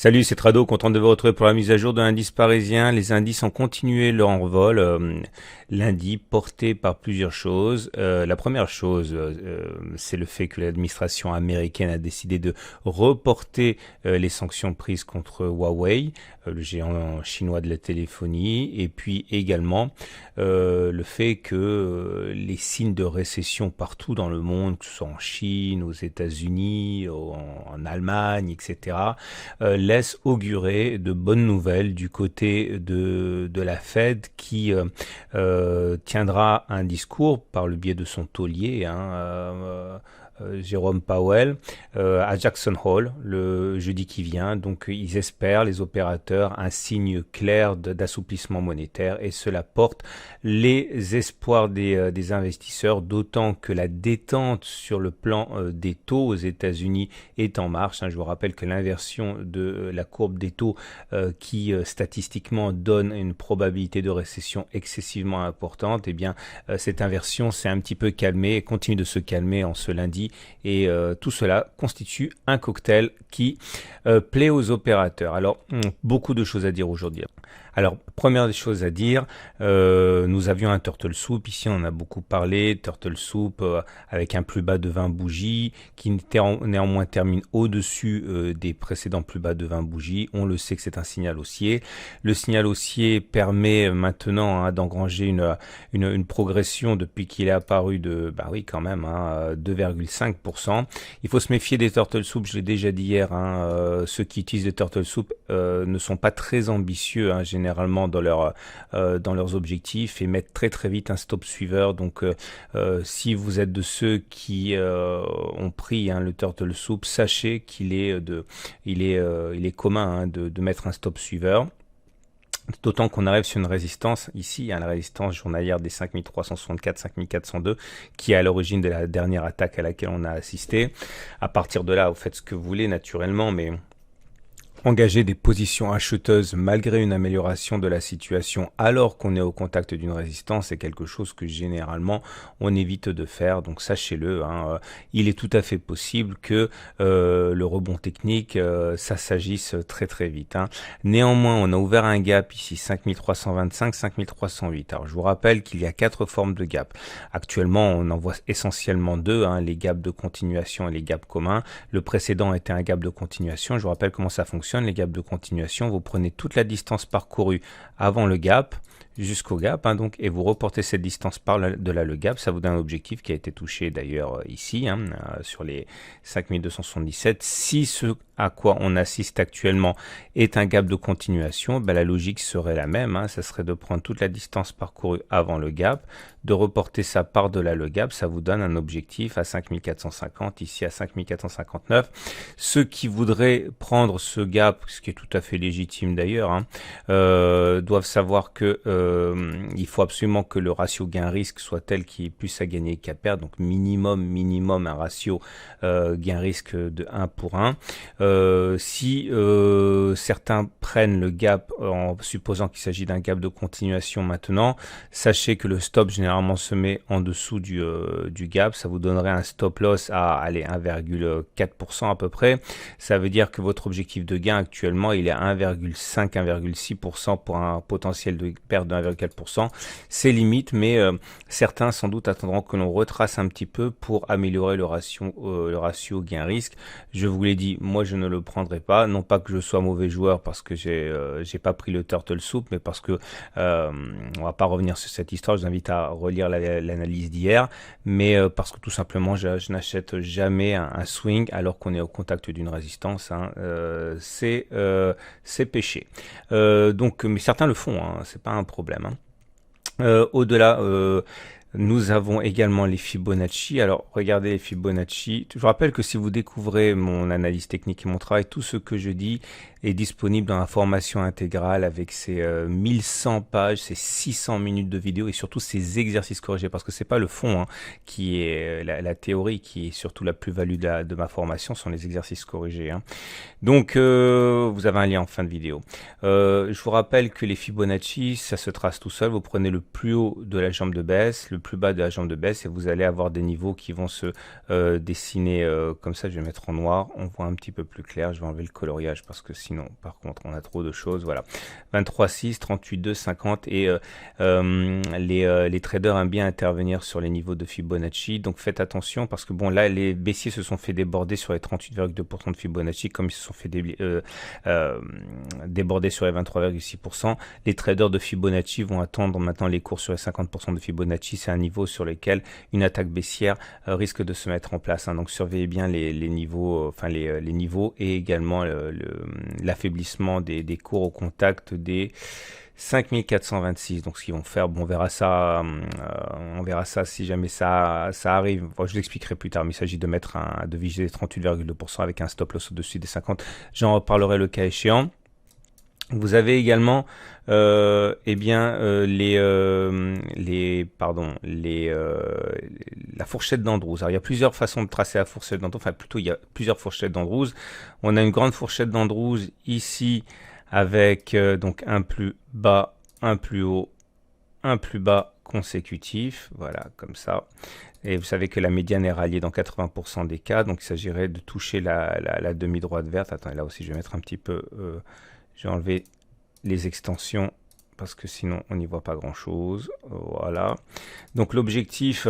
Salut, c'est Trado, content de vous retrouver pour la mise à jour de l'indice parisien. Les indices ont continué leur envol lundi, porté par plusieurs choses. La première chose, c'est le fait que l'administration américaine a décidé de reporter les sanctions prises contre Huawei, le géant chinois de la téléphonie, et puis également le fait que les signes de récession partout dans le monde, que ce soit en Chine, aux États-Unis, en Allemagne, etc., laisse augurer de bonnes nouvelles du côté de la Fed qui tiendra un discours par le biais de son taulier, Jérôme Powell, à Jackson Hole le jeudi qui vient. Donc ils espèrent, les opérateurs, un signe clair d'assouplissement monétaire, et cela porte les espoirs des investisseurs, d'autant que la détente sur le plan des taux aux États-Unis est en marche. Je vous rappelle que l'inversion de la courbe des taux qui statistiquement donne une probabilité de récession excessivement importante, eh bien cette inversion s'est un petit peu calmée et continue de se calmer en ce lundi. Et tout cela constitue un cocktail qui plaît aux opérateurs. Alors, beaucoup de choses à dire aujourd'hui. Alors, première des choses à dire, nous avions un turtle soup, ici on en a beaucoup parlé, turtle soup avec un plus bas de 20 bougies, qui néanmoins termine au-dessus des précédents plus bas de 20 bougies. On le sait que c'est un signal haussier. Le signal haussier permet maintenant d'engranger une progression depuis qu'il est apparu de, quand même, 2,5%. Il faut se méfier des turtle soup, je l'ai déjà dit hier, ceux qui utilisent des turtle soup ne sont pas très ambitieux, généralement dans leurs objectifs, et mettent très très vite un stop suiveur. Donc si vous êtes de ceux qui ont pris le turtle soup, sachez qu'il est commun de mettre un stop suiveur. D'autant qu'on arrive sur une résistance, ici, la résistance journalière des 5364, 5402, qui est à l'origine de la dernière attaque à laquelle on a assisté. À partir de là, vous faites ce que vous voulez naturellement, mais engager des positions acheteuses malgré une amélioration de la situation alors qu'on est au contact d'une résistance, c'est quelque chose que généralement on évite de faire. Donc sachez-le, il est tout à fait possible que le rebond technique, ça s'agisse très très vite. Néanmoins, on a ouvert un gap ici, 5325, 5308. Alors je vous rappelle qu'il y a 4 formes de gap. Actuellement, on en voit essentiellement 2, les gaps de continuation et les gaps communs. Le précédent était un gap de continuation. Je vous rappelle comment ça fonctionne. Les gaps de continuation, vous prenez toute la distance parcourue avant le gap jusqu'au gap, donc, et vous reportez cette distance par de là le gap. Ça vous donne un objectif qui a été touché d'ailleurs ici, sur les 5277. Si ce à quoi on assiste actuellement est un gap de continuation, la logique serait la même, ça serait de prendre toute la distance parcourue avant le gap, de reporter ça par de là le gap. Ça vous donne un objectif à 5450, ici à 5459. Ceux qui voudraient prendre ce gap, ce qui est tout à fait légitime d'ailleurs, doivent savoir que il faut absolument que le ratio gain-risque soit tel qu'il y ait plus à gagner qu'à perdre. Donc minimum un ratio gain-risque de 1 pour 1. Si certains prennent le gap en supposant qu'il s'agit d'un gap de continuation maintenant, sachez que le stop généralement se met en dessous du gap. Ça vous donnerait un stop loss à 1,4% à peu près. Ça veut dire que votre objectif de gain actuellement il est à 1,5, 1,6% pour un potentiel de perte de 1,4%. C'est limite, mais certains sans doute attendront que l'on retrace un petit peu pour améliorer le ratio gain-risque. Je vous l'ai dit, moi je ne le prendrai pas, non pas que je sois mauvais joueur parce que j'ai pas pris le turtle soup, mais parce que on va pas revenir sur cette histoire. Je vous invite à relire l'analyse d'hier, mais parce que tout simplement je n'achète jamais un swing alors qu'on est au contact d'une résistance. C'est péché. Donc, mais certains le font, c'est pas un problème. Au-delà, nous avons également les Fibonacci. Alors, regardez les Fibonacci. Je vous rappelle que si vous découvrez mon analyse technique et mon travail, tout ce que je dis est disponible dans la formation intégrale avec ses 1100 pages, ses 600 minutes de vidéo et surtout ses exercices corrigés, parce que c'est pas le fond qui est la théorie qui est surtout la plus-value de ma formation, sont les exercices corrigés. Donc, vous avez un lien en fin de vidéo. Je vous rappelle que les Fibonacci, ça se trace tout seul. Vous prenez le plus haut de la jambe de baisse, le plus bas de la jambe de baisse et vous allez avoir des niveaux qui vont se dessiner comme ça. Je vais mettre en noir, on voit un petit peu plus clair. Je vais enlever le coloriage parce que sinon, par contre, on a trop de choses. Voilà, 23,6, 38,2, 50 et les traders aiment bien intervenir sur les niveaux de Fibonacci. Donc faites attention parce que bon, là, les baissiers se sont fait déborder sur les 38,2% de Fibonacci comme ils se sont fait déborder sur les 23,6%. Les traders de Fibonacci vont attendre maintenant les cours sur les 50% de Fibonacci. C'est un niveau sur lequel une attaque baissière risque de se mettre en place. Donc surveillez bien les niveaux, les niveaux et également l'affaiblissement des cours au contact des 5426. Donc ce qu'ils vont faire, bon, on verra ça si jamais ça arrive. Bon, je l'expliquerai plus tard, mais il s'agit de mettre de viser 38,2% avec un stop loss au-dessus des 50. J'en reparlerai le cas échéant. Vous avez également la fourchette d'Andrews. Alors il y a plusieurs façons de tracer la fourchette d'Andrews, enfin plutôt il y a plusieurs fourchettes d'Andrews. On a une grande fourchette d'Andrews ici avec donc un plus bas, un plus haut, un plus bas consécutif, voilà, comme ça. Et vous savez que la médiane est ralliée dans 80% des cas, donc il s'agirait de toucher la demi-droite verte. Attendez, là aussi je vais mettre un petit peu... j'ai enlevé les extensions parce que sinon on n'y voit pas grand chose. Voilà. Donc l'objectif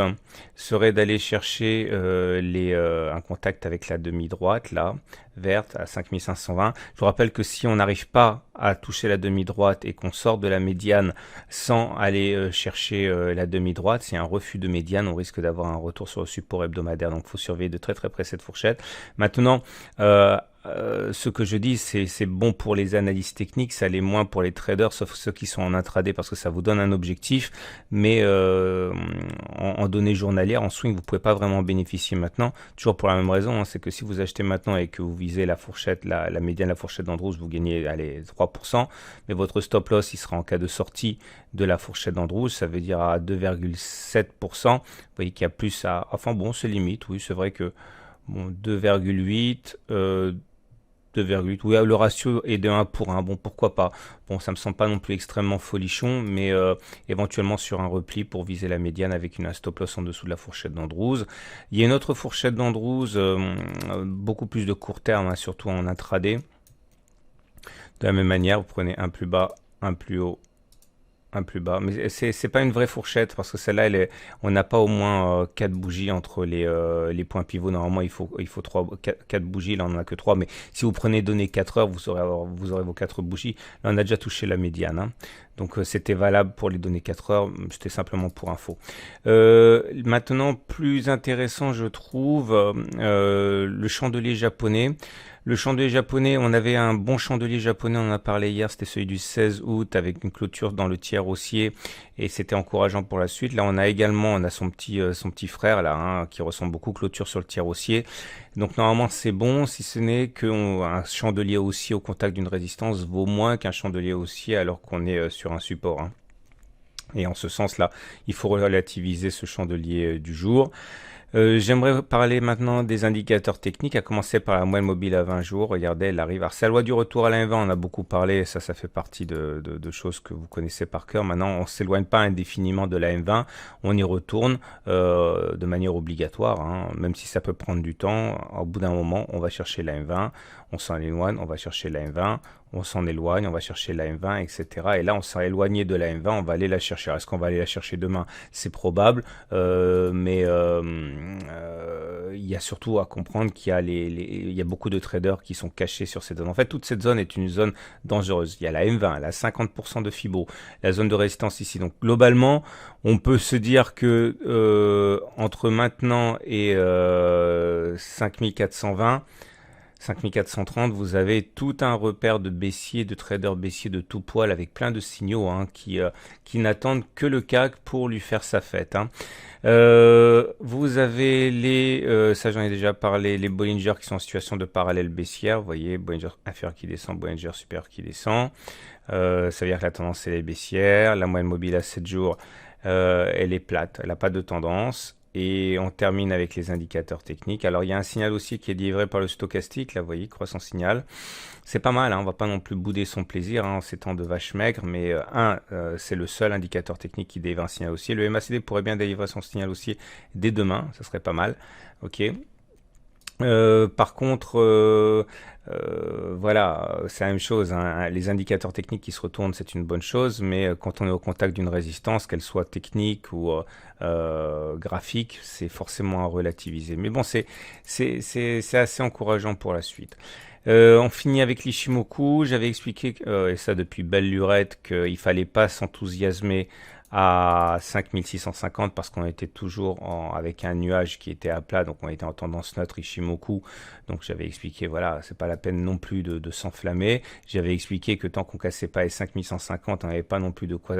serait d'aller chercher un contact avec la demi-droite là, verte à 5520. Je vous rappelle que si on n'arrive pas à toucher la demi-droite et qu'on sort de la médiane sans aller chercher la demi-droite, c'est un refus de médiane, on risque d'avoir un retour sur le support hebdomadaire. Donc il faut surveiller de très près cette fourchette. Maintenant, ce que je dis, c'est bon pour les analyses techniques, ça l'est moins pour les traders, sauf ceux qui sont en intraday, parce que ça vous donne un objectif, mais en données journalières, en swing, vous pouvez pas vraiment bénéficier maintenant, toujours pour la même raison, c'est que si vous achetez maintenant et que vous visez la fourchette, la médiane, la fourchette d'Andrews, vous gagnez 3%, mais votre stop loss, il sera en cas de sortie de la fourchette d'Andrews, ça veut dire à 2,7%, vous voyez qu'il y a plus à... Enfin bon, c'est limite, oui, c'est vrai que bon, 2,8, 2,8, oui, le ratio est de 1 pour 1, bon, pourquoi pas. Bon, ça me semble pas non plus extrêmement folichon, mais éventuellement sur un repli pour viser la médiane avec un stop loss en dessous de la fourchette d'Andrews. Il y a une autre fourchette d'Andrews, beaucoup plus de court terme, surtout en intraday. De la même manière, vous prenez un plus bas, un plus haut, un plus bas, mais c'est pas une vraie fourchette parce que celle-là, on n'a pas au moins 4 bougies entre les points pivots. Normalement, il faut 4 bougies. Là, on n'en a que 3. Mais si vous prenez données 4 heures, vous aurez vos 4 bougies. Là, on a déjà touché la médiane. Donc, c'était valable pour les données 4 heures. C'était simplement pour info. Maintenant, plus intéressant, je trouve, le chandelier japonais. Le chandelier japonais, on avait un bon chandelier japonais, on en a parlé hier, c'était celui du 16 août avec une clôture dans le tiers haussier et c'était encourageant pour la suite. Là, on a son petit frère là, qui ressemble beaucoup, clôture sur le tiers haussier. Donc normalement, c'est bon, si ce n'est qu'un chandelier haussier au contact d'une résistance vaut moins qu'un chandelier haussier alors qu'on est sur un support. Et en ce sens-là, il faut relativiser ce chandelier du jour. J'aimerais parler maintenant des indicateurs techniques, à commencer par la moyenne mobile à 20 jours. Regardez, elle arrive. Alors, c'est la loi du retour à la M20, on a beaucoup parlé, ça fait partie de choses que vous connaissez par cœur. Maintenant, on ne s'éloigne pas indéfiniment de la M20, on y retourne de manière obligatoire, même si ça peut prendre du temps. Au bout d'un moment, on va chercher la M20, on s'en éloigne, on va chercher la M20, on s'en éloigne, on va chercher la M20, etc. Et là, on s'est éloigné de la M20, on va aller la chercher. Est-ce qu'on va aller la chercher demain? C'est probable, mais il y a surtout à comprendre qu'il y a il y a beaucoup de traders qui sont cachés sur cette zone. En fait, toute cette zone est une zone dangereuse. Il y a la M20, elle a 50% de Fibo, la zone de résistance ici. Donc, globalement, on peut se dire que entre maintenant et 5420, 5430, vous avez tout un repère de baissiers, de traders baissiers de tout poil avec plein de signaux qui n'attendent que le CAC pour lui faire sa fête. Vous avez ça j'en ai déjà parlé, les Bollinger qui sont en situation de parallèle baissière. Vous voyez, Bollinger inférieur qui descend, Bollinger supérieur qui descend. Ça veut dire que la tendance elle est baissière. La moyenne mobile à 7 jours, elle est plate, elle n'a pas de tendance. et on termine avec les indicateurs techniques. Alors il y a un signal haussier qui est livré par le stochastique, là vous voyez, croissant signal. C'est pas mal, hein, on va pas non plus bouder son plaisir en ces temps de vache maigre, mais c'est le seul indicateur technique qui délivre un signal haussier. Le MACD pourrait bien délivrer son signal haussier dès demain, ça serait pas mal. Ok. Par contre, voilà, c'est la même chose, hein. Les indicateurs techniques qui se retournent, c'est une bonne chose, mais quand on est au contact d'une résistance, qu'elle soit technique ou graphique, c'est forcément à relativiser. Mais bon, c'est assez encourageant pour la suite. On finit avec l'Ishimoku. J'avais expliqué, et ça depuis belle lurette, qu'il fallait pas s'enthousiasmer à 5650 parce qu'on était toujours avec un nuage qui était à plat, donc on était en tendance neutre Ishimoku. Donc j'avais expliqué, voilà, c'est pas la peine non plus de s'enflammer. J'avais expliqué que tant qu'on cassait pas les 5150, on n'avait pas non plus de quoi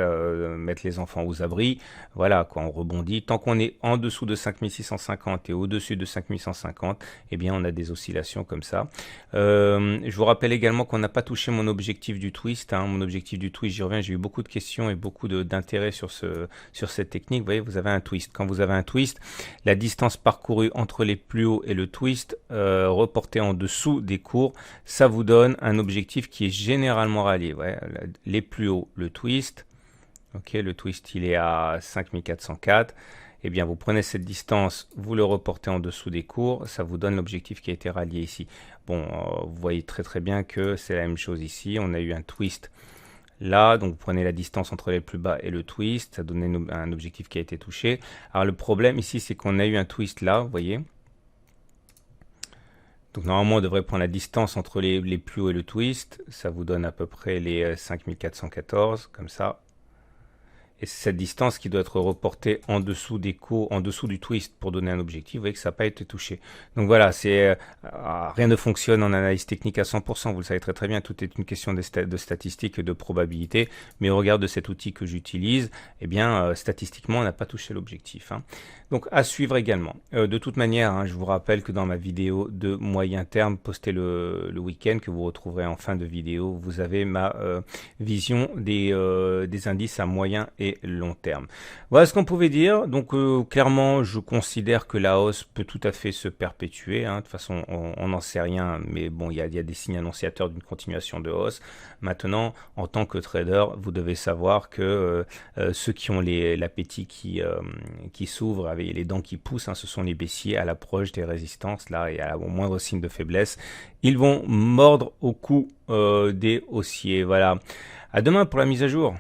mettre les enfants aux abris. Voilà, quoi, on rebondit. Tant qu'on est en dessous de 5650 et au-dessus de 5150, eh bien on a des oscillations comme ça. Je vous rappelle également qu'on n'a pas touché mon objectif du twist, hein. Mon objectif du twist, j'y reviens, j'ai eu beaucoup de questions et beaucoup d'intérêt sur cette technique. Vous voyez, vous avez un twist. Quand vous avez un twist, la distance parcourue entre les plus hauts et le twist reporté en dessous des cours, ça vous donne un objectif qui est généralement rallié. Ouais, les plus hauts, le twist. Ok, le twist il est à 5404. Eh bien, vous prenez cette distance, vous le reportez en dessous des cours, ça vous donne l'objectif qui a été rallié ici. Bon, vous voyez très bien que c'est la même chose ici. On a eu un twist là, donc vous prenez la distance entre les plus bas et le twist, ça donne un objectif qui a été touché. Alors le problème ici, c'est qu'on a eu un twist là, vous voyez. Donc normalement, on devrait prendre la distance entre les plus hauts et le twist. Ça vous donne à peu près les 5414, comme ça. Et c'est cette distance qui doit être reportée en dessous des cours, en dessous du twist pour donner un objectif. Vous voyez que ça n'a pas été touché. Donc voilà, rien ne fonctionne en analyse technique à 100%. Vous le savez très bien, tout est une question de statistiques et de probabilité. Mais au regard de cet outil que j'utilise, eh bien, statistiquement, on n'a pas touché l'objectif, hein. Donc à suivre également. De toute manière, hein, je vous rappelle que dans ma vidéo de moyen terme postée le week-end, que vous retrouverez en fin de vidéo, vous avez ma vision des indices à moyen et long terme. Voilà ce qu'on pouvait dire. Donc clairement, je considère que la hausse peut tout à fait se perpétuer, hein. De toute façon, on n'en sait rien, mais bon, il y a des signes annonciateurs d'une continuation de hausse. Maintenant, en tant que trader, vous devez savoir que ceux qui ont l'appétit qui s'ouvre avec les dents qui poussent, hein, ce sont les baissiers à l'approche des résistances, là, et au moindre signe de faiblesse, ils vont mordre au cou des haussiers. Voilà. À demain pour la mise à jour.